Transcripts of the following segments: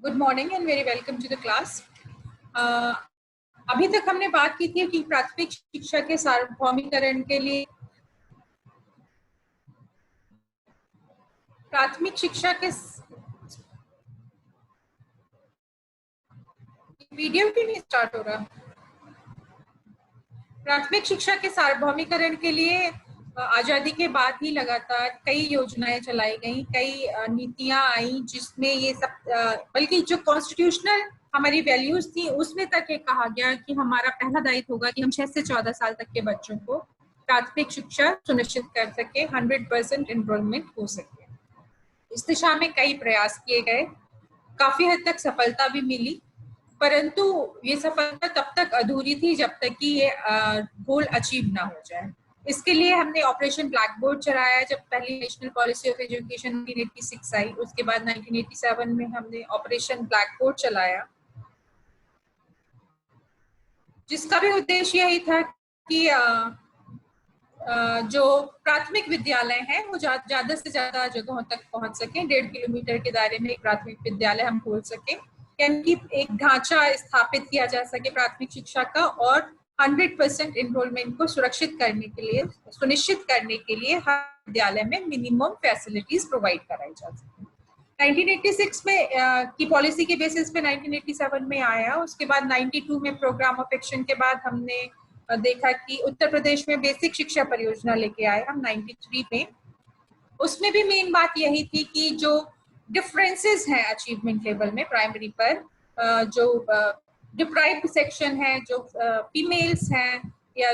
Good morning and very welcome to the class. अभी तक हमने बात की थी कि प्राथमिक शिक्षा के सार्वभौमिकरण के लिए प्राथमिक शिक्षा के वीडियो क्यों नहीं स्टार्ट हो रहा। प्राथमिक शिक्षा के सार्वभौमिकरण के लिए आजादी के बाद ही लगातार कई योजनाएं चलाई गई, कई नीतियां आई जिसमें ये सब बल्कि जो कॉन्स्टिट्यूशनल हमारी वैल्यूज थी उसमें तक ये कहा गया कि हमारा पहला दायित्व होगा कि हम 6 से 14 साल तक के बच्चों को प्राथमिक शिक्षा सुनिश्चित कर सके, 100% एनरोलमेंट हो सके। इस दिशा में कई प्रयास किए गए, काफी हद तक सफलता भी मिली, परंतु ये सफलता तब तक अधूरी थी जब तक कि ये गोल अचीव ना हो जाए। इसके लिए हमने ऑपरेशन ब्लैक बोर्ड चलाया। जब पहली नेशनल पॉलिसी ऑफ एजुकेशन 1986 आई, उसके बाद 1987 में हमने ऑपरेशन ब्लैक बोर्ड चलाया, जिसका भी उद्देश्य यही था कि जो प्राथमिक विद्यालय हैं वो ज्यादा से ज्यादा जगहों तक पहुंच सके। 1.5 किलोमीटर के दायरे में एक प्राथमिक विद्यालय हम खोल सके, यानी एक ढांचा स्थापित किया जा सके प्राथमिक शिक्षा का, और 100% एनरोलमेंट को सुरक्षित करने के लिए, सुनिश्चित करने के लिए हर विद्यालय में मिनिमम फैसिलिटीज प्रोवाइड कराई जा सके। 1986 में की पॉलिसी के बेसिस पे 1987 में आया। उसके बाद 92 में प्रोग्राम ऑफ एक्शन के बाद हमने देखा कि उत्तर प्रदेश में बेसिक शिक्षा परियोजना लेके आए हम 93 में। उसमें भी मेन बात यही थी कि जो डिफरेंसेस हैं अचीवमेंट लेवल में प्राइमरी पर, जो डिप्राइव्ड सेक्शन है, जो फीमेल्स हैं या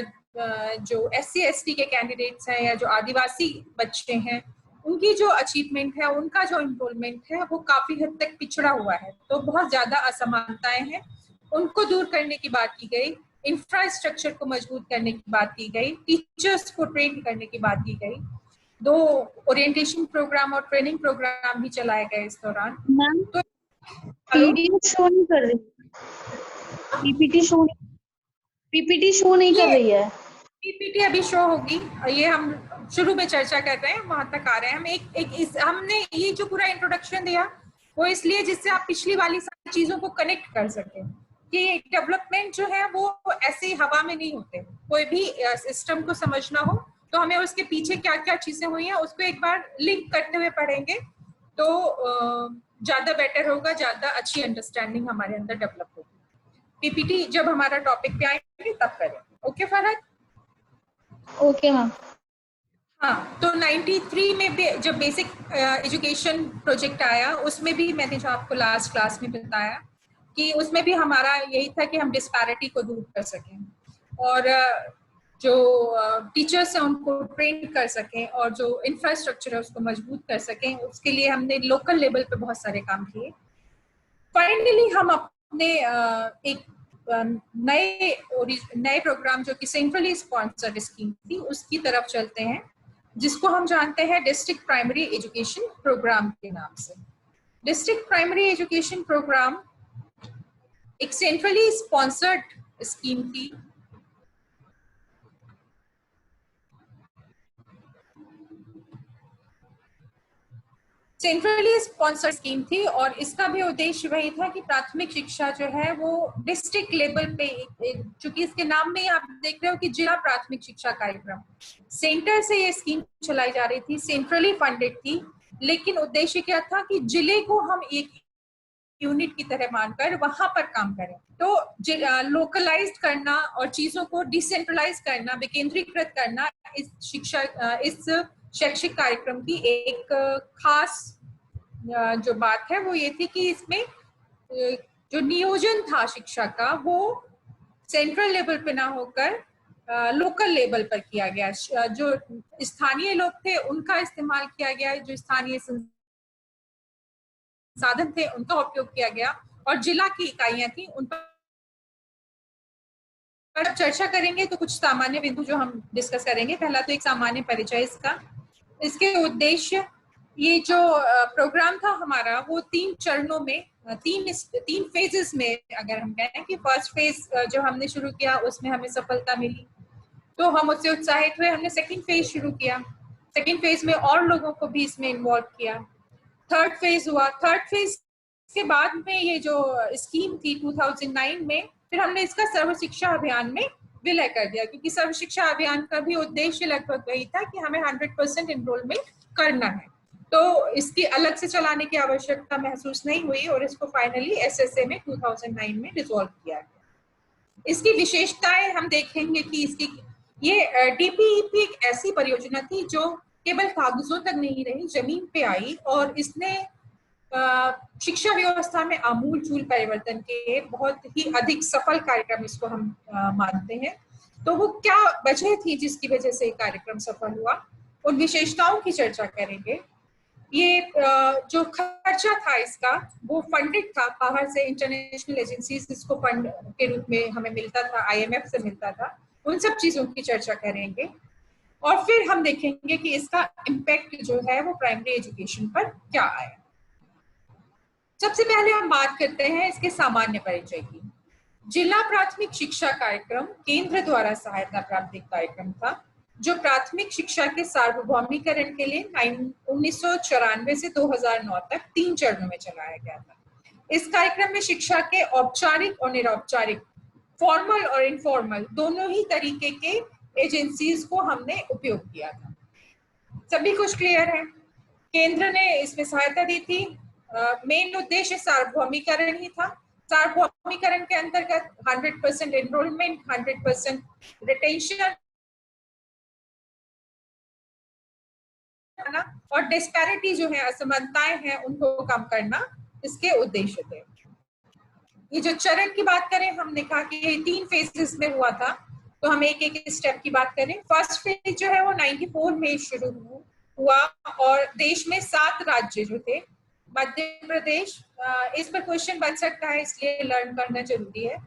जो SC ST के कैंडिडेट्स हैं या जो आदिवासी बच्चे हैं, उनकी जो अचीवमेंट है, उनका जो एनरोलमेंट है वो काफी हद तक पिछड़ा हुआ है। तो बहुत ज्यादा असमानताएं हैं, उनको दूर करने की बात की गई, इंफ्रास्ट्रक्चर को मजबूत करने की बात की गई, टीचर्स को ट्रेन करने की बात की गई। 2 ओरिएंटेशन प्रोग्राम और ट्रेनिंग प्रोग्राम भी चलाए गए इस दौरान। तो पीपीटी शो नहीं कर रही, पीपीटी शो नहीं कर रही है। पीपीटी अभी शो होगी, ये हम शुरू में चर्चा कर रहे हैं, वहां तक आ रहे हैं हम। हमने ये जो पूरा इंट्रोडक्शन दिया वो इसलिए जिससे आप पिछली वाली सारी चीजों को कनेक्ट कर सकें कि डेवलपमेंट जो है वो ऐसे ही हवा में नहीं होते। कोई भी सिस्टम को समझना हो तो हमें उसके पीछे क्या क्या चीजें हुई हैं उसको एक बार लिंक करते हुए पढ़ेंगे तो ज्यादा बेटर होगा, ज्यादा अच्छी अंडरस्टैंडिंग हमारे अंदर डेवलप होगी। पीपीटी जब हमारा टॉपिक पे आएंगे तब करेंगे। ओके फरहत? Okay ma'am. हाँ, तो 93 में भी जब बेसिक एजुकेशन प्रोजेक्ट आया, उसमें भी मैंने जो आपको लास्ट क्लास में बताया कि उसमें भी हमारा यही था कि हम डिस्पैरिटी को दूर कर सकें और जो टीचर्स हैं उनको ट्रेन कर सकें और जो इंफ्रास्ट्रक्चर है उसको मजबूत कर सकें। उसके लिए हमने लोकल लेवल पे बहुत सारे काम किए। फाइनली हम अपने एक नए प्रोग्राम जो कि सेंट्रली स्पॉन्सर्ड स्कीम थी उसकी तरफ चलते हैं, जिसको हम जानते हैं डिस्ट्रिक्ट प्राइमरी एजुकेशन प्रोग्राम के नाम से। डिस्ट्रिक्ट प्राइमरी एजुकेशन प्रोग्राम एक सेंट्रली स्पॉन्सर्ड स्कीम थी। सेंट्रली स्पॉन्सर्ड स्कीम थी और इसका भी उद्देश्य वही था कि प्राथमिक शिक्षा जो है वो डिस्ट्रिक्ट लेवल पे, चूंकि इसके नाम में आप देख रहे हो कि जिला प्राथमिक शिक्षा कार्यक्रम, सेंटर से ये स्कीम चलाई जा रही थी, सेंट्रली फंडेड थी, लेकिन उद्देश्य क्या था कि जिले को हम एक यूनिट की तरह मानकर वहां पर काम करें। तो लोकलाइज्ड करना और चीजों को डिसेंट्रलाइज करना, विकेंद्रीकृत करना इस शैक्षिक कार्यक्रम की एक खास जो बात है वो ये थी कि इसमें जो नियोजन था शिक्षा का वो सेंट्रल लेवल पे ना होकर लोकल लेवल पर किया गया। जो स्थानीय लोग थे उनका इस्तेमाल किया गया, जो स्थानीय साधन थे उनका उपयोग किया गया और जिला की इकाइयां थी उन पर चर्चा करेंगे। तो कुछ सामान्य बिंदु जो हम डिस्कस करेंगे, पहला तो एक सामान्य परिचय इसका, इसके उद्देश्य। ये जो प्रोग्राम था हमारा वो 3 चरणों में, 3 फेजेस में, अगर हम कहें कि फर्स्ट फेज जो हमने शुरू किया उसमें हमें सफलता मिली तो हम उससे उत्साहित हुए, हमने सेकंड फेज शुरू किया, सेकंड फेज में और लोगों को भी इसमें इन्वॉल्व किया, थर्ड फेज हुआ। थर्ड फेज इसके बाद में ये जो स्कीम थी 2009 में, फिर हमने इसका सर्व शिक्षा अभियान में विलय कर दिया, क्योंकि सर्व शिक्षा अभियान का भी उद्देश्य लगभग वही था कि हमें 100% एनरोलमेंट करना है। तो इसकी अलग से चलाने की आवश्यकता महसूस नहीं हुई और इसको फाइनली एसएसए में 2009 में डिसॉल्व किया गया। इसकी विशेषताएं हम देखेंगे कि इसकी ये डीपीईपी एक ऐसी परियोजना थी जो केवल कागजों तक नहीं रही, जमीन पे आई और इसने शिक्षा व्यवस्था में आमूलचूल परिवर्तन के बहुत ही अधिक सफल कार्यक्रम इसको हम मानते हैं। तो वो क्या वजह थी जिसकी वजह से कार्यक्रम सफल हुआ, उन विशेषताओं की चर्चा करेंगे। ये जो खर्चा था इसका वो फंडेड था बाहर से, इंटरनेशनल एजेंसीज इसको फंड के रूप में हमें मिलता था, आईएमएफ से मिलता था। उन सब चीजों की चर्चा करेंगे और फिर हम देखेंगे कि इसका इम्पैक्ट जो है वो प्राइमरी एजुकेशन पर क्या आया। सबसे पहले हम बात करते हैं इसके सामान्य परिचय की। जिला प्राथमिक शिक्षा कार्यक्रम केंद्र द्वारा सहायता प्राप्त एक कार्यक्रम था जो प्राथमिक शिक्षा के सार्वभौमिकरण के लिए 1994 से 2009 तक 3 चरणों में चलाया गया था। इस कार्यक्रम में शिक्षा के औपचारिक और निरौपचारिक, फॉर्मल और इनफॉर्मल दोनों ही तरीके के एजेंसीज को हमने उपयोग किया था। सभी कुछ क्लियर है? केंद्र ने इसमें सहायता दी थी। मेन उद्देश्य सार्वभौमिकरण ही था। सार्वभौमिकरण के अंतर्गत 100% एनरोलमेंट, 100% रिटेंशन और डिस्पैरिटी जो है, असमानताएं हैं, उनको कम करना इसके उद्देश्य थे। ये जो चरण की बात करें, हमने कहा कि ये 3 फेजेस में हुआ था, तो हम एक एक स्टेप की बात करें। फर्स्ट फेज जो है वो 94 में शुरू हुआ और देश में 7 राज्य जो थे, मध्य प्रदेश, इस पर क्वेश्चन बन सकता है इसलिए लर्न करना जरूरी है।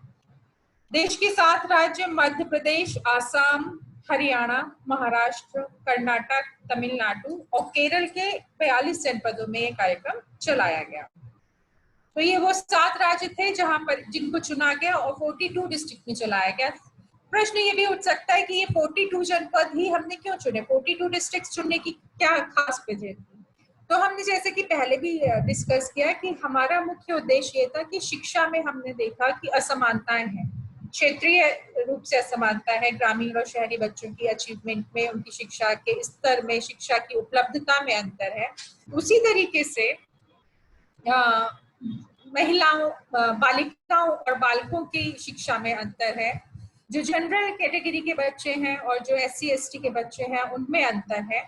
देश के 7 राज्य मध्य प्रदेश, आसाम, हरियाणा, महाराष्ट्र, कर्नाटक, तमिलनाडु और केरल के 42 जनपदों में ये कार्यक्रम चलाया गया। तो ये वो 7 राज्य थे जहां पर जिनको चुना गया और 42 डिस्ट्रिक्ट में चलाया गया। प्रश्न ये भी उठ सकता है कि ये 42 जनपद ही हमने क्यों चुने, 42 डिस्ट्रिक्ट चुनने की क्या खास वजह थी? तो हमने जैसे कि पहले भी डिस्कस किया कि हमारा मुख्य उद्देश्य ये था कि शिक्षा में हमने देखा कि असमानताएं हैं, क्षेत्रीय रूप से असमानता है, ग्रामीण और शहरी बच्चों की अचीवमेंट में, उनकी शिक्षा के स्तर में, शिक्षा की उपलब्धता में अंतर है। उसी तरीके से महिलाओं, बालिकाओं और बालकों की शिक्षा में अंतर है। जो जनरल कैटेगरी के बच्चे हैं और जो SC ST के बच्चे हैं उनमें अंतर है।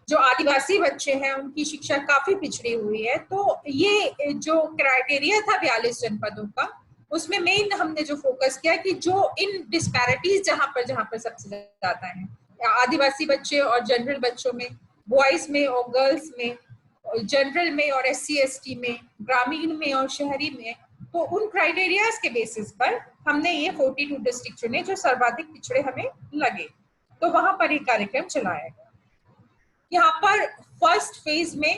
जो आदिवासी बच्चे हैं उनकी शिक्षा काफी पिछड़ी हुई है। तो ये जो क्राइटेरिया था 42 जनपदों का, उसमें मेन हमने जो फोकस किया कि जो इन डिस्पैरिटीज जहां पर सबसे ज्यादा है, आदिवासी बच्चे और जनरल बच्चों में, बॉयज में और गर्ल्स में, जनरल में और SC ST में, ग्रामीण में और शहरी में, तो उन क्राइटेरियाज के बेसिस पर हमने ये 42 डिस्ट्रिक्ट चुने जो सर्वाधिक पिछड़े हमें लगे। तो वहां पर ये कार्यक्रम चलाया गया। यहाँ पर फर्स्ट फेज में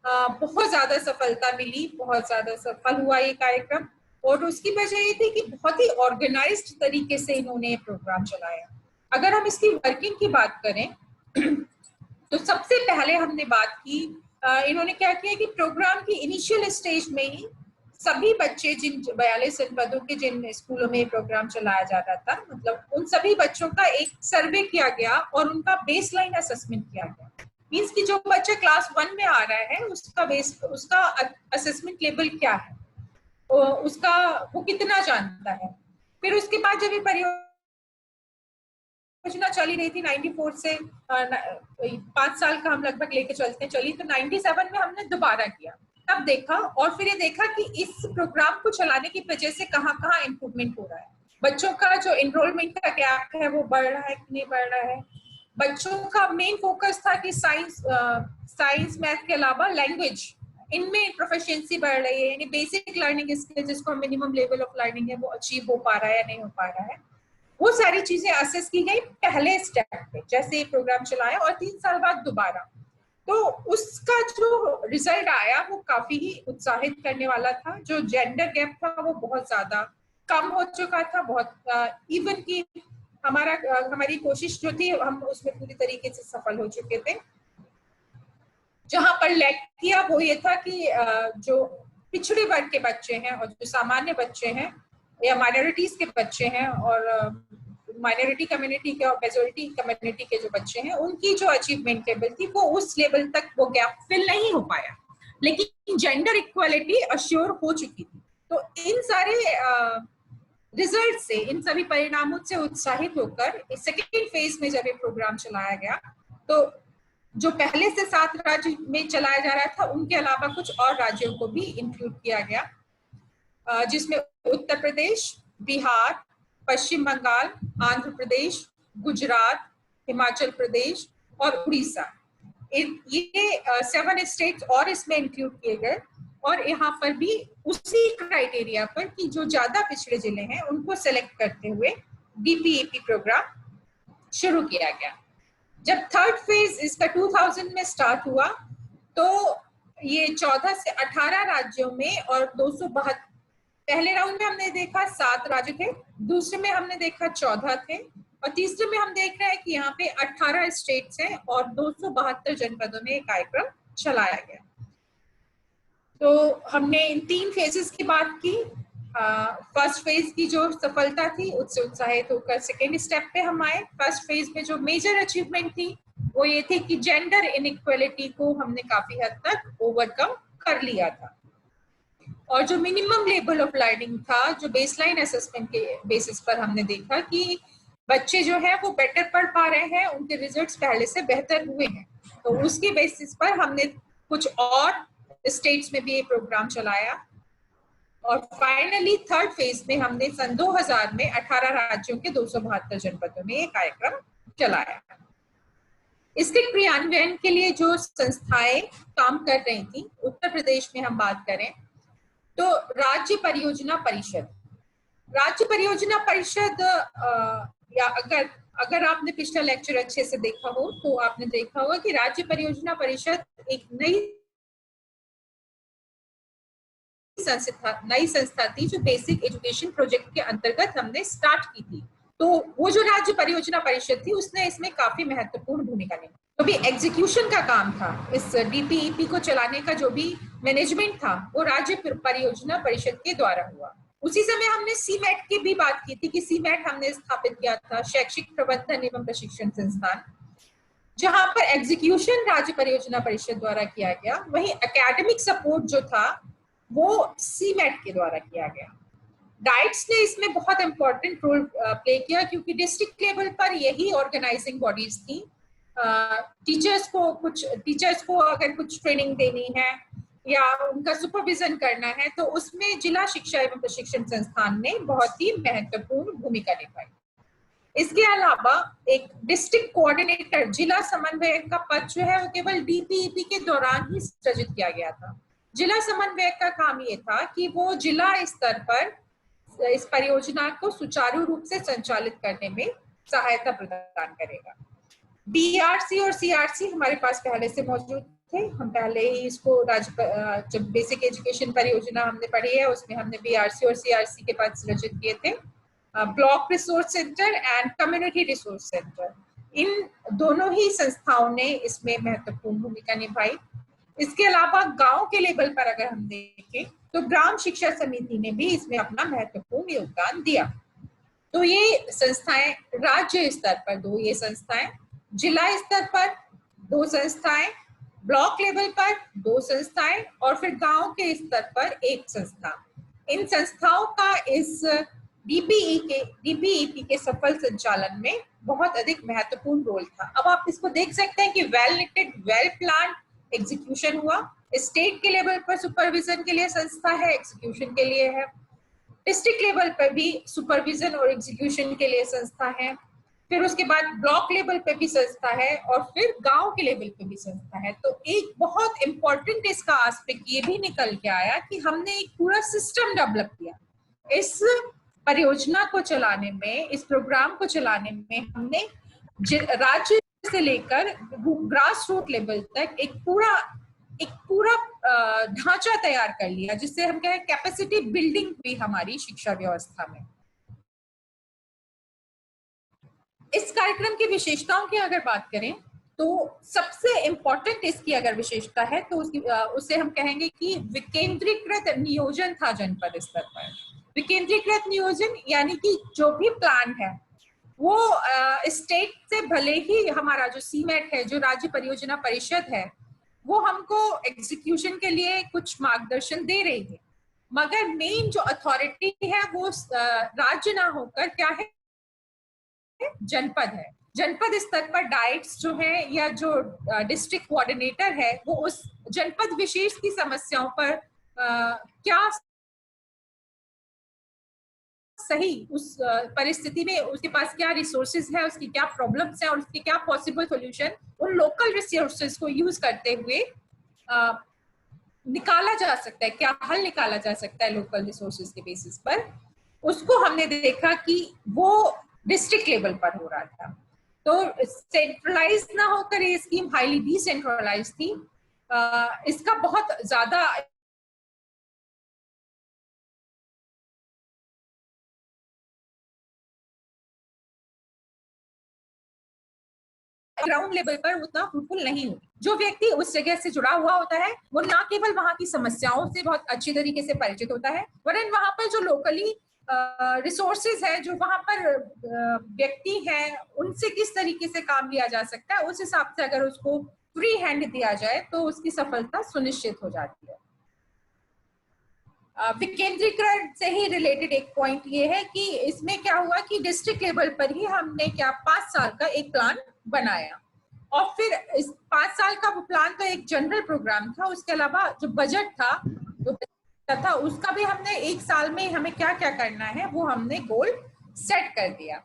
बहुत ज्यादा सफलता मिली, बहुत ज्यादा सफल हुआ ये कार्यक्रम, और उसकी वजह ये थी कि बहुत ही ऑर्गेनाइज्ड तरीके से इन्होंने ये प्रोग्राम चलाया। अगर हम इसकी वर्किंग की बात करें तो सबसे पहले हमने बात की, इन्होंने क्या किया कि प्रोग्राम की इनिशियल स्टेज में ही सभी बच्चे, जिन 42 जनपदों के जिन स्कूलों में प्रोग्राम चलाया जा रहा था, मतलब उन सभी बच्चों का एक सर्वे किया गया और उनका बेसलाइन असेसमेंट किया गया। मीन्स कि जो बच्चा क्लास 1 में आ रहा है उसका असेसमेंट लेवल क्या है, उसका वो कितना जानता है। फिर उसके बाद जब ये परियोजना चली रही थी 94 से 5 साल का हम लगभग लेके चलते चली, तो 97 में हमने दोबारा किया, तब देखा और फिर ये देखा कि इस प्रोग्राम को चलाने की वजह से कहाँ इम्प्रूवमेंट हो रहा है। बच्चों का जो एनरोलमेंट का गैप है वो बढ़ रहा है कि नहीं बढ़ रहा है। बच्चों का मेन फोकस था कि साइंस मैथ के अलावा लैंग्वेज, इनमें प्रोफिशिएंसी बढ़ रही है, यानी बेसिक लर्निंग स्किल जिसको मिनिमम लेवल ऑफ लर्निंग है वो अचीव हो पा रहा है या नहीं हो पा रहा है। वो सारी चीजें असेस की गई पहले स्टेप पे, जैसे ये प्रोग्राम चलाया और 3 साल बाद दोबारा। तो उसका जो रिजल्ट आया वो काफी ही उत्साहित करने वाला था। जो जेंडर गैप था वो बहुत ज्यादा कम हो चुका था, बहुत इवन की हमारी कोशिश जो थी हम उसमें पूरी तरीके से सफल हो चुके थे। जहां पर लैग किया वो ये था कि जो पिछड़े वर्ग के बच्चे हैं और जो सामान्य बच्चे हैं या माइनॉरिटीज के बच्चे हैं और माइनॉरिटी कम्युनिटी के और मेजोरिटी कम्युनिटी के जो बच्चे हैं, उनकी जो अचीवमेंट लेवल थी वो उस लेवल तक वो गैप फिल नहीं हो पाया, लेकिन जेंडर इक्वालिटी अश्योर हो चुकी थी। तो इन सारे रिजल्ट से, इन सभी परिणामों से उत्साहित होकर सेकेंड फेज में जब ये प्रोग्राम चलाया गया, तो जो पहले से 7 राज्य में चलाया जा रहा था उनके अलावा कुछ और राज्यों को भी इंक्लूड किया गया, जिसमें उत्तर प्रदेश, बिहार, पश्चिम बंगाल, आंध्र प्रदेश, गुजरात, हिमाचल प्रदेश और उड़ीसा, ये 7 स्टेट्स और इसमें इंक्लूड किए गए। और यहाँ पर भी उसी क्राइटेरिया पर कि जो ज्यादा पिछड़े जिले हैं उनको सेलेक्ट करते हुए डीपीईपी प्रोग्राम शुरू किया गया। जब थर्ड फेज इसका 2000 में स्टार्ट हुआ तो ये 14 से 18 राज्यों में और 272, पहले राउंड में हमने देखा 7 राज्य थे, दूसरे में हमने देखा 14 थे और तीसरे में हम देख रहे हैं कि यहाँ पे 18 स्टेट्स हैं और 272 जनपदों में एक कार्यक्रम चलाया गया। तो हमने इन 3 फेजेस की बात की। फर्स्ट फेज की जो सफलता थी उससे उत्साहित होकर सेकेंड स्टेप पे हम आए। फर्स्ट फेज में जो मेजर अचीवमेंट थी वो ये थी कि जेंडर इनइक्वालिटी को हमने काफी हद तक ओवरकम कर लिया था और जो मिनिमम लेवल ऑफ लर्निंग था, जो बेसलाइन असेसमेंट के बेसिस पर हमने देखा कि बच्चे जो है वो बेटर पढ़ पा रहे हैं, उनके रिजल्ट्स पहले से बेहतर हुए हैं, तो उसके बेसिस पर हमने कुछ और स्टेट्स में भी ये प्रोग्राम चलाया और फाइनली थर्ड फेज में हमने सन 2000 में 18 राज्यों के 272 जनपदों में ये कार्यक्रम चलाया। इसके क्रियान्वयन के लिए जो संस्थाएं काम कर रही थी, उत्तर प्रदेश में हम बात करें तो राज्य परियोजना परिषद या अगर आपने पिछला लेक्चर अच्छे से देखा हो तो आपने देखा होगा कि राज्य परियोजना परिषद एक नई संस्था थी जो बेसिक एजुकेशन प्रोजेक्ट के अंतर्गत हमने स्टार्ट की थी। तो वो जो राज्य परियोजना परिषद थी उसने इसमें काफी महत्वपूर्ण भूमिका निभाई। तो भी एग्जीक्यूशन का काम था, इस डीपीईपी को चलाने का जो भी मैनेजमेंट था वो राज्य परियोजना परिषद के द्वारा हुआ। उसी समय हमने सीमैट की भी बात की थी कि सीमैट हमने स्थापित किया था, शैक्षिक प्रबंधन एवं प्रशिक्षण संस्थान, जहां पर एग्जीक्यूशन राज्य परियोजना परिषद द्वारा किया गया, वहीं एकेडमिक सपोर्ट जो था वो सीमैट के द्वारा किया गया। डाइट्स ने इसमें बहुत इंपॉर्टेंट रोल प्ले किया क्योंकि डिस्ट्रिक्ट लेवल पर यही ऑर्गेनाइजिंग बॉडीज थी। टीचर्स को अगर कुछ ट्रेनिंग देनी है या उनका सुपरविजन करना है तो उसमें जिला शिक्षा एवं प्रशिक्षण संस्थान ने बहुत ही महत्वपूर्ण भूमिका निभाई। इसके अलावा एक डिस्ट्रिक्ट कोऑर्डिनेटर, जिला समन्वयक का पद जो है वो केवल डीपीईपी के दौरान ही सृजित किया गया था। जिला समन्वयक का काम ये था कि वो जिला स्तर पर इस परियोजना को सुचारू रूप से संचालित करने में सहायता प्रदान करेगा। बीआरसी और सीआरसी हमारे पास पहले से मौजूद थे, हम पहले ही इसको जब बेसिक एजुकेशन परियोजना हमने पढ़ी है उसमें हमने बीआरसी और सीआरसी के पद सृजित किए थे। Block resource centre and community resource centre, इन दोनों ही संस्थाओं ने इसमें महत्वपूर्ण भूमिका निभाई। इसके अलावा गांव के लेवल पर अगर हम देखें तो ग्राम शिक्षा समिति ने भी इसमें अपना महत्वपूर्ण योगदान दिया। तो ये संस्थाएं राज्य स्तर पर 2 ये संस्थाएं, जिला स्तर पर 2 संस्थाएं, ब्लॉक लेवल पर 2 संस्थाएं और फिर गांव के स्तर पर 1 संस्था। इन संस्थाओं का इस डीपीईपी के सफल संचालन में बहुत अधिक महत्वपूर्ण रोल था। अब आप इसको देख सकते हैं कि well knitted, well plan execution हुआ। स्टेट के लेवल पर सुपरविजन के लिए संस्था है, एग्जीक्यूशन के लिए है। डिस्ट्रिक्ट लेवल पर भी सुपरविजन और एग्जीक्यूशन के लिए संस्था है। फिर उसके बाद ब्लॉक लेवल पे भी संस्था है और फिर गांव के लेवल पे भी संस्था है। तो एक बहुत इंपॉर्टेंट इसका एस्पेक्ट ये भी निकल के आया कि हमने एक पूरा सिस्टम डेवलप किया। इस परियोजना को चलाने में, इस प्रोग्राम को चलाने में हमने राज्य से लेकर ग्रास रूट लेवल तक एक पूरा ढांचा तैयार कर लिया, जिससे हम कहें कैपेसिटी बिल्डिंग भी हमारी शिक्षा व्यवस्था में। इस कार्यक्रम की विशेषताओं की अगर बात करें तो सबसे इम्पोर्टेंट इसकी अगर विशेषता है तो उसे हम कहेंगे कि विकेंद्रीकृत नियोजन था जनपद स्तर पर। विकेंद्रीकृत नियोजन यानी कि जो भी प्लान है वो स्टेट से, भले ही हमारा जो सीमेट है, जो राज्य परियोजना परिषद है, वो हमको एग्जीक्यूशन के लिए कुछ मार्गदर्शन दे रही है, मगर मेन जो अथॉरिटी है वो राज्य ना होकर क्या है, जनपद है। जनपद स्तर पर डाइट्स जो है या जो डिस्ट्रिक्ट कोऑर्डिनेटर है वो उस जनपद विशेष की समस्याओं पर क्या सही उस परिस्थिति में उसके पास क्या रिसोर्सेज है, उसकी क्या प्रॉब्लम्स है और उसके क्या पॉसिबल सॉल्यूशन उन लोकल रिसोर्सेज को यूज करते हुए निकाला जा सकता है, क्या हल निकाला जा सकता है लोकल रिसोर्सेज के बेसिस पर, उसको हमने देखा कि वो डिस्ट्रिक्ट लेवल पर हो रहा था। तो सेंट्रलाइज ना होकर ये स्कीम हाईली डिसेंट्रलाइज थी। इसका बहुत ज्यादा ग्राउंड लेवल पर उतना फ्रूटफुल नहीं होती। जो व्यक्ति उस जगह से जुड़ा हुआ होता है वो ना केवल वहां की समस्याओं से बहुत अच्छी तरीके से परिचित होता है, वरन वहां पर जो लोकली रिसोर्सेज है, जो वहां पर व्यक्ति है, उनसे किस तरीके से काम लिया जा सकता है, उस हिसाब से अगर उसको फ्री हैंड दिया जाए तो उसकी सफलता सुनिश्चित हो जाती है। विकेंद्रीकरण से ही रिलेटेड एक पॉइंट ये है कि इसमें क्या हुआ कि डिस्ट्रिक्ट लेवल पर ही हमने क्या 5 साल का एक प्लान बनाया, और फिर इस 5 साल का वो प्लान तो एक जनरल प्रोग्राम था, उसके अलावा जो बजट था उसका भी हमने 1 साल में हमें क्या क्या करना है वो हमने गोल सेट कर दिया।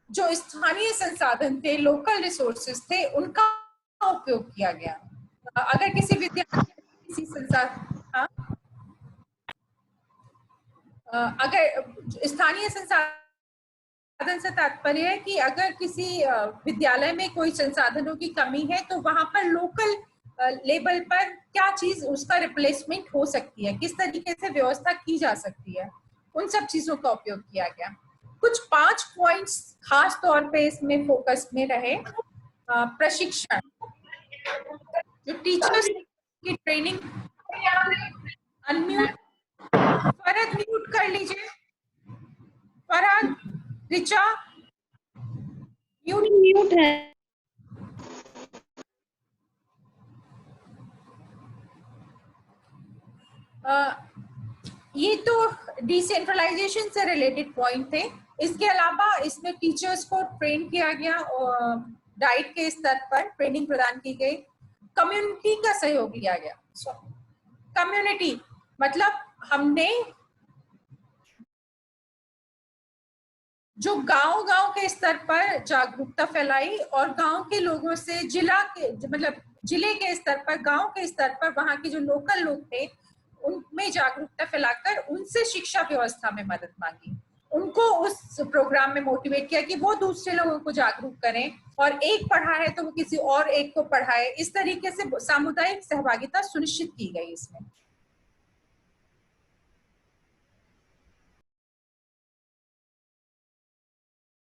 जो स्थानीय संसाधन थे, लोकल रिसोर्सेज थे, उनका उपयोग किया गया। अगर किसी विद्यार्थी किसी संसाधन, अगर स्थानीय संसाधन से तात्पर्य है कि अगर किसी विद्यालय में कोई संसाधनों की कमी है तो वहां पर लोकल लेवल पर क्या चीज उसका रिप्लेसमेंट हो सकती है, किस तरीके से व्यवस्था की जा सकती है, उन सब चीजों का उपयोग किया गया। कुछ 5 पॉइंट्स खास तौर पे इसमें फोकस में रहे। प्रशिक्षण, जो टीचर्स की ट्रेनिंग, अनम्यूट, फरहद म्यूट कर लीजिए, फरहद, रिचा म्यूट है। ये तो डिसेंट्रलाइजेशन से रिलेटेड पॉइंट थे। इसके अलावा इसमें टीचर्स को ट्रेन किया गया और डाइट के स्तर पर ट्रेनिंग प्रदान की गई। कम्युनिटी का सहयोग लिया गया। कम्युनिटी मतलब हमने जो गांव के स्तर पर जागरूकता फैलाई और गांव के लोगों से जिले के स्तर पर, गांव के स्तर पर वहां के जो लोकल लोग थे उनमें जागरूकता फैलाकर उनसे शिक्षा व्यवस्था में मदद मांगी, उनको उस प्रोग्राम में मोटिवेट किया कि वो दूसरे लोगों को जागरूक करें, और एक पढ़ा है तो वो किसी और एक को पढ़ाए। इस तरीके से सामुदायिक सहभागिता सुनिश्चित की गई। इसमें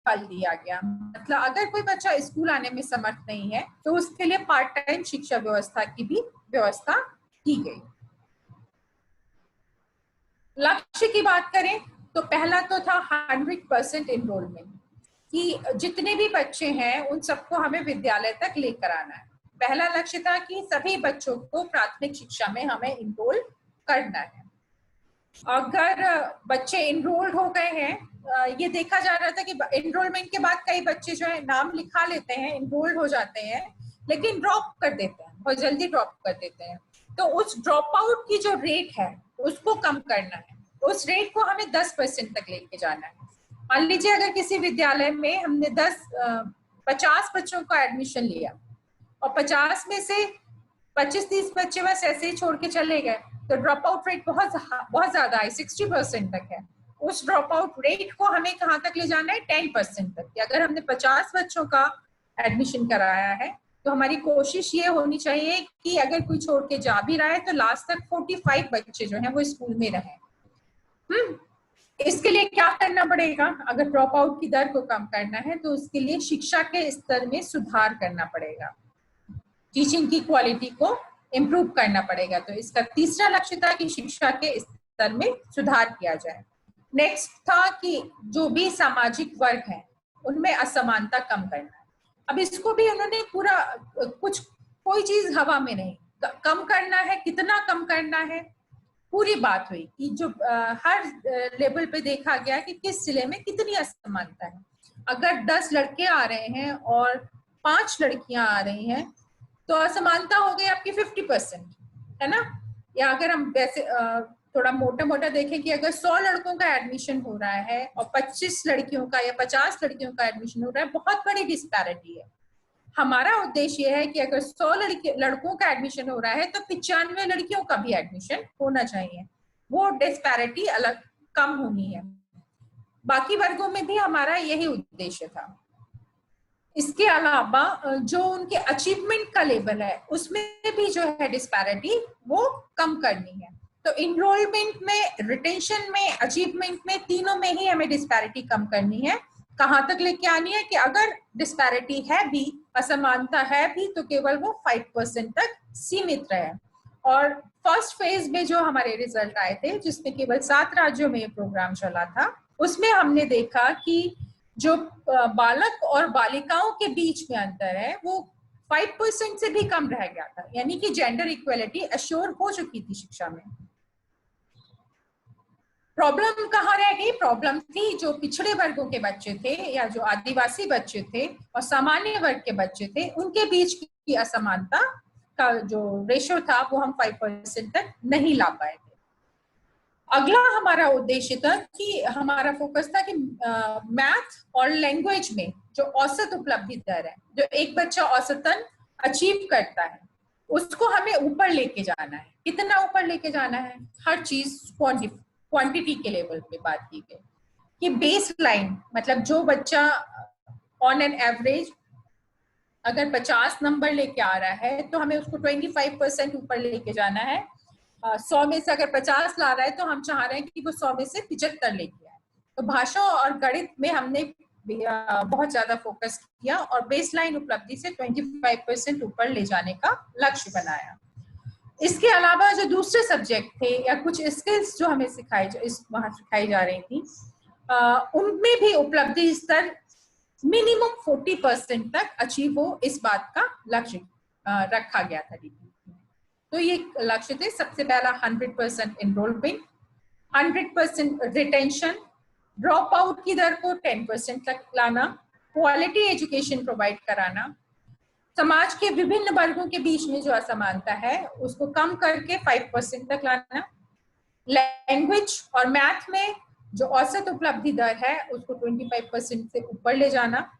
फल दिया गया, मतलब अगर कोई बच्चा स्कूल आने में समर्थ नहीं है तो उसके लिए पार्ट टाइम शिक्षा व्यवस्था की भी व्यवस्था की गई। लक्ष्य की बात करें तो पहला तो था 100% एनरोलमेंट, कि जितने भी बच्चे हैं उन सबको हमें विद्यालय तक लेकर आना है। पहला लक्ष्य था कि सभी बच्चों को प्राथमिक शिक्षा में हमें इनरोल करना है। अगर बच्चे इनरोल्ड हो गए हैं, ये देखा जा रहा था कि इनरोलमेंट के बाद कई बच्चे जो है नाम लिखा लेते हैं, इनरोल्ड हो जाते हैं, लेकिन ड्रॉप कर देते हैं, बहुत जल्दी ड्रॉप कर देते हैं। तो उस ड्रॉप आउट की जो रेट है उसको कम करना है, उस रेट को हमें 10% तक लेके जाना है। मान लीजिए अगर किसी विद्यालय में हमने 50 बच्चों का एडमिशन लिया और 50 में से 25-30 बच्चे बस ऐसे ही छोड़ के चले गए, तो ड्रॉप आउट रेट बहुत ज्यादा है, 60% तक है। उस ड्रॉप आउट रेट को हमें कहाँ तक ले जाना है, 10% तक। कि अगर हमने 50 बच्चों का एडमिशन कराया है तो हमारी कोशिश ये होनी चाहिए कि अगर कोई छोड़ के जा भी रहा है तो लास्ट तक 45 बच्चे जो हैं वो स्कूल में रहें। इसके लिए क्या करना पड़ेगा? अगर ड्रॉप आउट की दर को कम करना है तो उसके लिए शिक्षा के स्तर में सुधार करना पड़ेगा, टीचिंग की क्वालिटी को इम्प्रूव करना पड़ेगा। तो इसका तीसरा लक्ष्य था कि शिक्षा के स्तर में सुधार किया जाए। नेक्स्ट था कि जो भी सामाजिक वर्ग हैं उनमें असमानता कम करना है। अब इसको भी उन्होंने पूरा कोई चीज हवा में नहीं, कम करना है, कितना कम करना है, पूरी बात हुई कि जो हर लेवल पे देखा गया कि किस जिले में कितनी असमानता है। अगर 10 लड़के आ रहे हैं और 5 लड़कियां आ रही हैं तो असमानता हो गई आपकी 50%, है ना? या अगर हम वैसे थोड़ा मोटा मोटा देखें कि अगर 100 लड़कों का एडमिशन हो रहा है और 25 लड़कियों का या 50 लड़कियों का एडमिशन हो रहा है, बहुत बड़ी डिस्पैरिटी है। हमारा उद्देश्य यह है कि अगर 100 लड़कों का एडमिशन हो रहा है तो 95 लड़कियों का भी एडमिशन होना चाहिए, वो डिस्पैरिटी अलग कम होनी है। बाकी वर्गों में भी हमारा यही उद्देश्य था। इसके अलावा जो उनके अचीवमेंट का लेवल है उसमें भी जो है डिस्पैरिटी वो कम करनी है। तो इनरोलमेंट में, रिटेंशन में, अचीवमेंट में, तीनों में ही हमें डिस्पैरिटी कम करनी है। कहाँ तक लेके आनी है कि अगर डिस्पैरिटी है भी, असमानता है भी, तो केवल वो 5% तक सीमित रहे। और फर्स्ट फेज में जो हमारे रिजल्ट आए थे, जिसमें केवल 7 राज्यों में ये प्रोग्राम चला था, उसमें हमने देखा कि जो बालक और बालिकाओं के बीच में अंतर है वो 5% से भी कम रह गया था, यानी कि जेंडर इक्वलिटी अश्योर हो चुकी थी शिक्षा में। प्रॉब्लम कहाँ रह गई? प्रॉब्लम थी जो पिछड़े वर्गों के बच्चे थे या जो आदिवासी बच्चे थे और सामान्य वर्ग के बच्चे थे, उनके बीच की असमानता का जो रेशो था वो हम 5% तक नहीं ला पाए थे। अगला हमारा उद्देश्य था कि हमारा फोकस था कि मैथ और लैंग्वेज में जो औसत उपलब्धि दर है, जो एक बच्चा औसतन अचीव करता है, उसको हमें ऊपर लेके जाना है। कितना ऊपर लेके जाना है? हर चीज क्वांटिटी के लेवल पे बात की गई कि बेस लाइन, मतलब जो बच्चा ऑन एन एवरेज अगर 50 नंबर लेके आ रहा है तो हमें उसको 25% ऊपर लेके जाना है। 100 में से अगर 50 ला रहा है तो हम चाह रहे हैं कि वो 100 में से 75 लेके आए। तो भाषा और गणित में हमने बहुत ज्यादा फोकस किया और बेसलाइन उपलब्धि से 25% ऊपर ले जाने का लक्ष्य बनाया। इसके अलावा जो दूसरे सब्जेक्ट थे या कुछ स्किल्स जो हमें वहां सिखाई जा रही थी, उनमें भी उपलब्धि स्तर मिनिमम 40% तक अचीव हो, इस बात का लक्ष्य रखा गया था। तो ये लक्ष्य थे। सबसे पहला 100% एनरोलमेंट, 100% रिटेंशन, ड्रॉप आउट की दर को 10% तक लाना, क्वालिटी एजुकेशन प्रोवाइड कराना, समाज के विभिन्न वर्गों के बीच में जो असमानता है उसको कम करके 5% तक लाना, लैंग्वेज और मैथ में जो औसत उपलब्धि दर है उसको 25% से ऊपर ले जाना,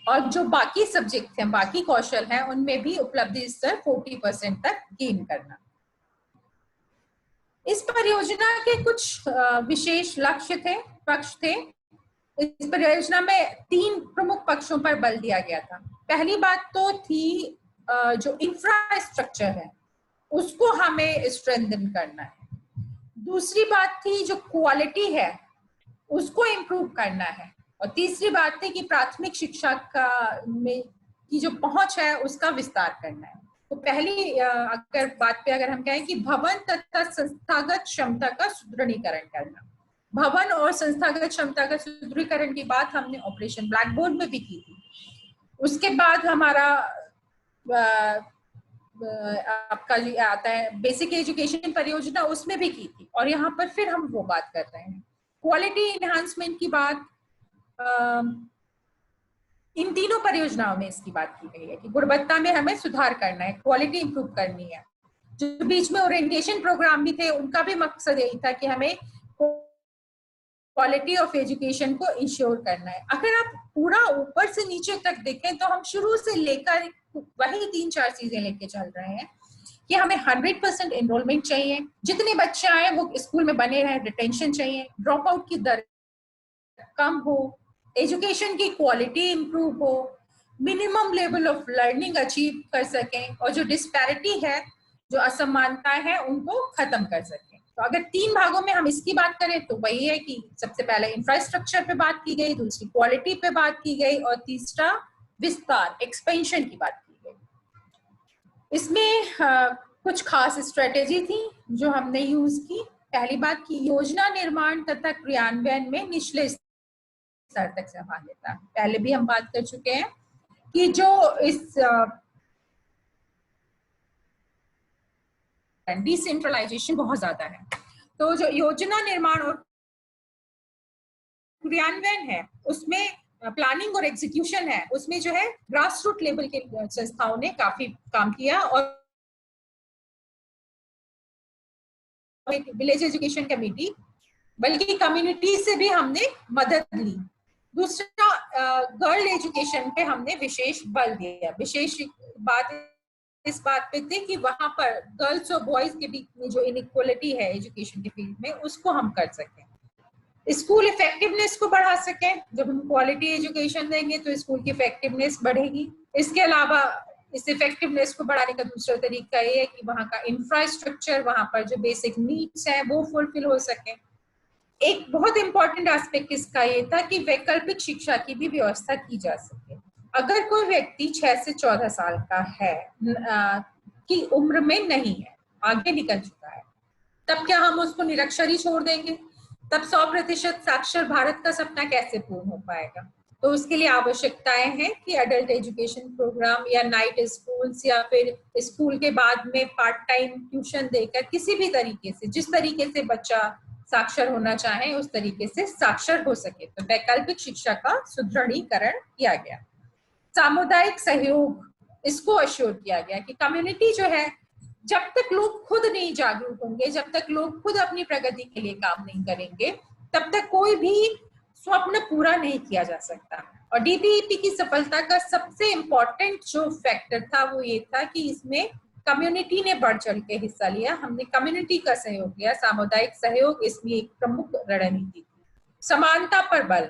और जो बाकी सब्जेक्ट हैं, बाकी कौशल हैं, उनमें भी उपलब्धि स्तर 40% तक गेन करना। इस परियोजना के कुछ विशेष लक्ष्य थे, पक्ष थे। इस परियोजना में 3 प्रमुख पक्षों पर बल दिया गया था। पहली बात तो थी जो इंफ्रास्ट्रक्चर है उसको हमें स्ट्रेंथन करना है। दूसरी बात थी जो क्वालिटी है उसको इम्प्रूव करना है, और तीसरी बात थी कि प्राथमिक शिक्षा का में की जो पहुंच है उसका विस्तार करना है। तो पहली अगर हम कहें कि भवन तथा संस्थागत क्षमता का सुदृढ़ीकरण करना, भवन और संस्थागत क्षमता का सुदृढ़ीकरण की बात हमने ऑपरेशन ब्लैक बोर्ड में भी की थी। उसके बाद हमारा आपका जो आता है बेसिक एजुकेशन परियोजना, उसमें भी की थी, और यहाँ पर फिर हम वो बात कर रहे हैं। क्वालिटी एनहांसमेंट की बात इन तीनों परियोजनाओं में इसकी बात की गई है कि गुणवत्ता में हमें सुधार करना है, क्वालिटी इंप्रूव करनी है। जो बीच में ओरिएंटेशन प्रोग्राम भी थे उनका भी मकसद यही था कि हमें क्वालिटी ऑफ एजुकेशन को इंश्योर करना है। अगर आप पूरा ऊपर से नीचे तक देखें तो हम शुरू से लेकर वही 3-4 चीजें लेके चल रहे हैं कि हमें 100% एनरोलमेंट चाहिए, जितने बच्चे आए वो स्कूल में बने रहे, रिटेंशन चाहिए, ड्रॉप आउट की दर कम हो, एजुकेशन की क्वालिटी इंप्रूव हो, minimum level of learning achieve कर सकें, और जो डिस्पैरिटी है, जो असमानता है, उनको खत्म कर सकें। तो अगर 3 भागों में हम इसकी बात करें तो वही है कि सबसे पहले इंफ्रास्ट्रक्चर पे बात की गई, दूसरी क्वालिटी पे बात की गई और तीसरा विस्तार एक्सपेंशन की बात की गई। इसमें कुछ खास स्ट्रेटेजी थी जो हमने यूज की। पहली बात की योजना निर्माण तथा क्रियान्वयन में निचले स्तर तक संभालित। पहले भी हम बात कर चुके हैं कि जो इस डिसेंट्रलाइजेशन बहुत ज्यादा है, तो जो योजना निर्माण और क्रियान्वयन है उसमें प्लानिंग और एग्जीक्यूशन है, उसमें जो है ग्रास रूट लेवल के संस्थाओं ने काफी काम किया और विलेज एजुकेशन कमेटी बल्कि कम्युनिटी से भी हमने मदद ली। दूसरा गर्ल एजुकेशन पे हमने विशेष बल दिया। विशेष बात इस बात पे थी कि वहां पर गर्ल्स और बॉयज के बीच में जो इनइक्वालिटी है एजुकेशन के फील्ड में उसको हम कर सकें, स्कूल इफेक्टिवनेस को बढ़ा सकें। जब हम क्वालिटी एजुकेशन देंगे तो स्कूल की इफेक्टिवनेस बढ़ेगी। इसके अलावा इस इफेक्टिवनेस को बढ़ाने का दूसरा तरीका ये है कि वहां का इंफ्रास्ट्रक्चर, वहां पर जो बेसिक नीड्स है वो फुलफिल हो सके। एक बहुत इंपॉर्टेंट एस्पेक्ट इसका ये था कि वैकल्पिक शिक्षा की भी व्यवस्था की जा सके। अगर कोई व्यक्ति 6 से 14 साल का है की उम्र में नहीं है, आगे निकल चुका है, तब क्या हम उसको निरक्षर ही छोड़ देंगे? तब 100% साक्षर भारत का सपना कैसे पूर्ण हो पाएगा? तो उसके लिए आवश्यकताएं हैं कि अडल्ट एजुकेशन प्रोग्राम या नाइट स्कूल्स या फिर स्कूल के बाद में पार्ट टाइम ट्यूशन देकर किसी भी तरीके से, जिस तरीके से बच्चा साक्षर होना चाहे उस तरीके से साक्षर हो सके। तो वैकल्पिक शिक्षा का सुदृढ़ीकरण किया गया। सामुदायिक सहयोग, इसको अश्योर किया गया कि कम्युनिटी जो है, जब तक लोग खुद नहीं जागरूक होंगे, जब तक लोग खुद अपनी प्रगति के लिए काम नहीं करेंगे, तब तक कोई भी स्वप्न पूरा नहीं किया जा सकता। और डीपीईपी की सफलता का सबसे इम्पोर्टेंट जो फैक्टर था वो ये था कि इसमें कम्युनिटी ने बढ़ चढ़ के हिस्सा लिया। हमने कम्युनिटी का सहयोग लिया, सामुदायिक सहयोग इसमें एक प्रमुख रणनीति थी। समानता पर बल,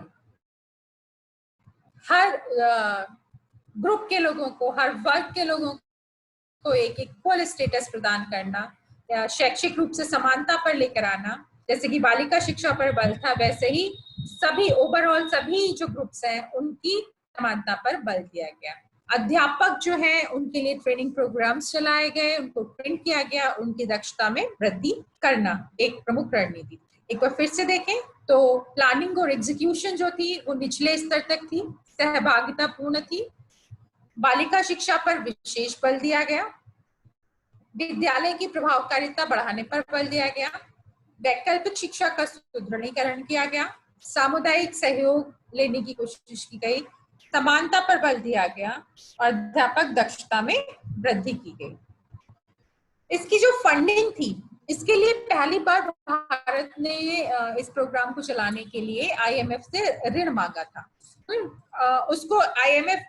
हर ग्रुप के लोगों को, हर वर्ग के लोगों को एक इक्वल स्टेटस प्रदान करना, शैक्षिक रूप से समानता पर लेकर आना। जैसे कि बालिका शिक्षा पर बल था, वैसे ही सभी ओवरऑल सभी जो ग्रुप्स हैं उनकी समानता पर बल दिया गया। अध्यापक जो है उनके लिए ट्रेनिंग प्रोग्राम्स चलाए गए, उनको ट्रेन किया गया, उनकी दक्षता में वृद्धि करना एक प्रमुख रणनीति। एक बार फिर से देखें तो प्लानिंग और एग्जीक्यूशन जो थी वो निचले स्तर तक थी, सहभागिता पूर्ण थी। बालिका शिक्षा पर विशेष बल दिया गया, विद्यालय की प्रभावकारिता बढ़ाने पर बल दिया गया, वैकल्पिक शिक्षा का सुदृढ़ीकरण किया गया, सामुदायिक सहयोग लेने की कोशिश की गई, समानता पर बल दिया गया और अध्यापक दक्षता में वृद्धि की गई। इसकी जो फंडिंग थी, इसके लिए पहली बार भारत ने इस प्रोग्राम को चलाने के लिए आईएमएफ से ऋण मांगा था। उसको आईएमएफ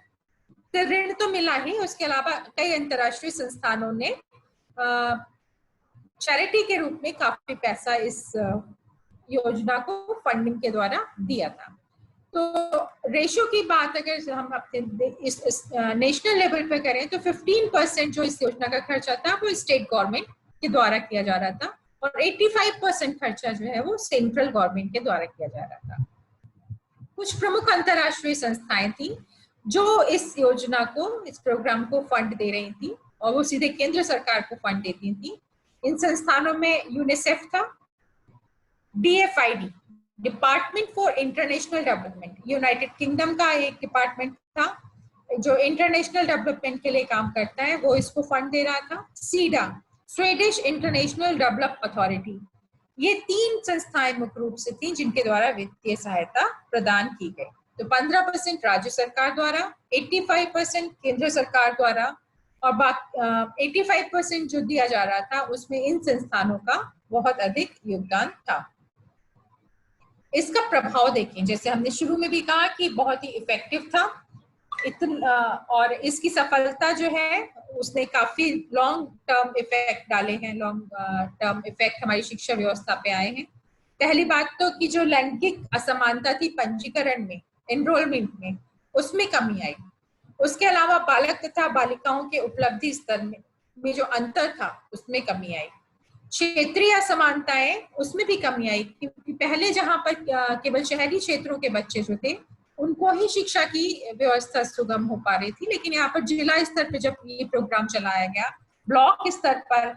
से ऋण तो मिला ही, उसके अलावा कई अंतर्राष्ट्रीय संस्थानों ने चैरिटी के रूप में काफी पैसा इस योजना को फंडिंग के द्वारा दिया था। तो रेशो की बात अगर हम अपने इस नेशनल लेवल पे करें तो 15% जो इस योजना का खर्चा था वो स्टेट गवर्नमेंट के द्वारा किया जा रहा था और 85% खर्चा जो है वो सेंट्रल गवर्नमेंट के द्वारा किया जा रहा था। कुछ प्रमुख अंतर्राष्ट्रीय संस्थाएं थी जो इस योजना को, इस प्रोग्राम को फंड दे रही थी और वो सीधे केंद्र सरकार को फंड देती थी। इन संस्थानों में यूनिसेफ था, DFID department for international development, United kingdom का एक डिपार्टमेंट था जो इंटरनेशनल डेवलपमेंट के लिए काम करता है, वो इसको फंड दे रहा था। SIDA, Swedish international develop authority, ये 3 संस्थाएं मुख्य रूप से थी जिनके द्वारा वित्तीय सहायता प्रदान की गई। तो 15% राज्य सरकार द्वारा, 85% केंद्र सरकार द्वारा और 85% जो दिया जा रहा था उसमें इन संस्थानों का बहुत अधिक योगदान था। इसका प्रभाव देखें, जैसे हमने शुरू में भी कहा कि बहुत ही इफेक्टिव था और इसकी सफलता जो है उसने काफी लॉन्ग टर्म इफेक्ट डाले हैं, लॉन्ग टर्म इफेक्ट हमारी शिक्षा व्यवस्था पे आए हैं। पहली बात तो कि जो लैंगिक असमानता थी पंजीकरण में, एनरोलमेंट में, उसमें कमी आई। उसके अलावा बालक तथा बालिकाओं के उपलब्धि स्तर में जो अंतर था उसमें कमी आई। क्षेत्रीय असमानताएं, उसमें भी कमी आई, क्योंकि पहले जहां पर केवल शहरी क्षेत्रों के बच्चे जो थे उनको ही शिक्षा की व्यवस्था सुगम हो पा रही थी, लेकिन यहाँ पर जिला स्तर पर जब ये प्रोग्राम चलाया गया, ब्लॉक स्तर पर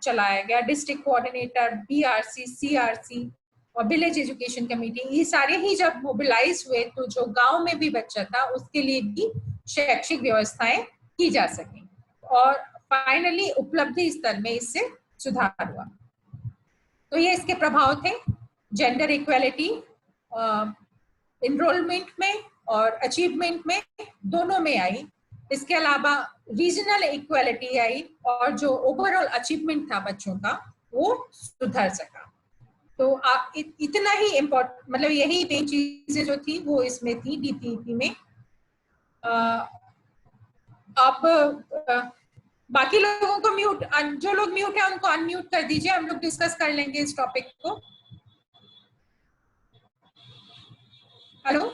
चलाया गया, डिस्ट्रिक्ट कोऑर्डिनेटर, बीआरसी, सीआरसी और विलेज एजुकेशन कमेटी, ये सारे ही जब मोबिलाइज हुए तो जो गांव में भी बच्चा था उसके लिए भी शैक्षिक व्यवस्थाएं की जा सकें और फाइनली उपलब्धि स्तर में इससे सुधार हुआ। तो ये इसके प्रभाव थे, जेंडर इक्वेलिटी इनरोलमेंट में और अचीवमेंट में, दोनों में आई। इसके अलावा रीजनल इक्वेलिटी आई और जो ओवरऑल अचीवमेंट था बच्चों का वो सुधर सका। तो आप इतना ही इम्पोर्टेंट, मतलब यही मेन चीजें जो थी वो इसमें थी डीपीईपी में। आप बाकी लोगों को म्यूट, जो लोग म्यूट है उनको अनम्यूट कर दीजिए, हम लोग डिस्कस कर लेंगे इस टॉपिक को। हेलो।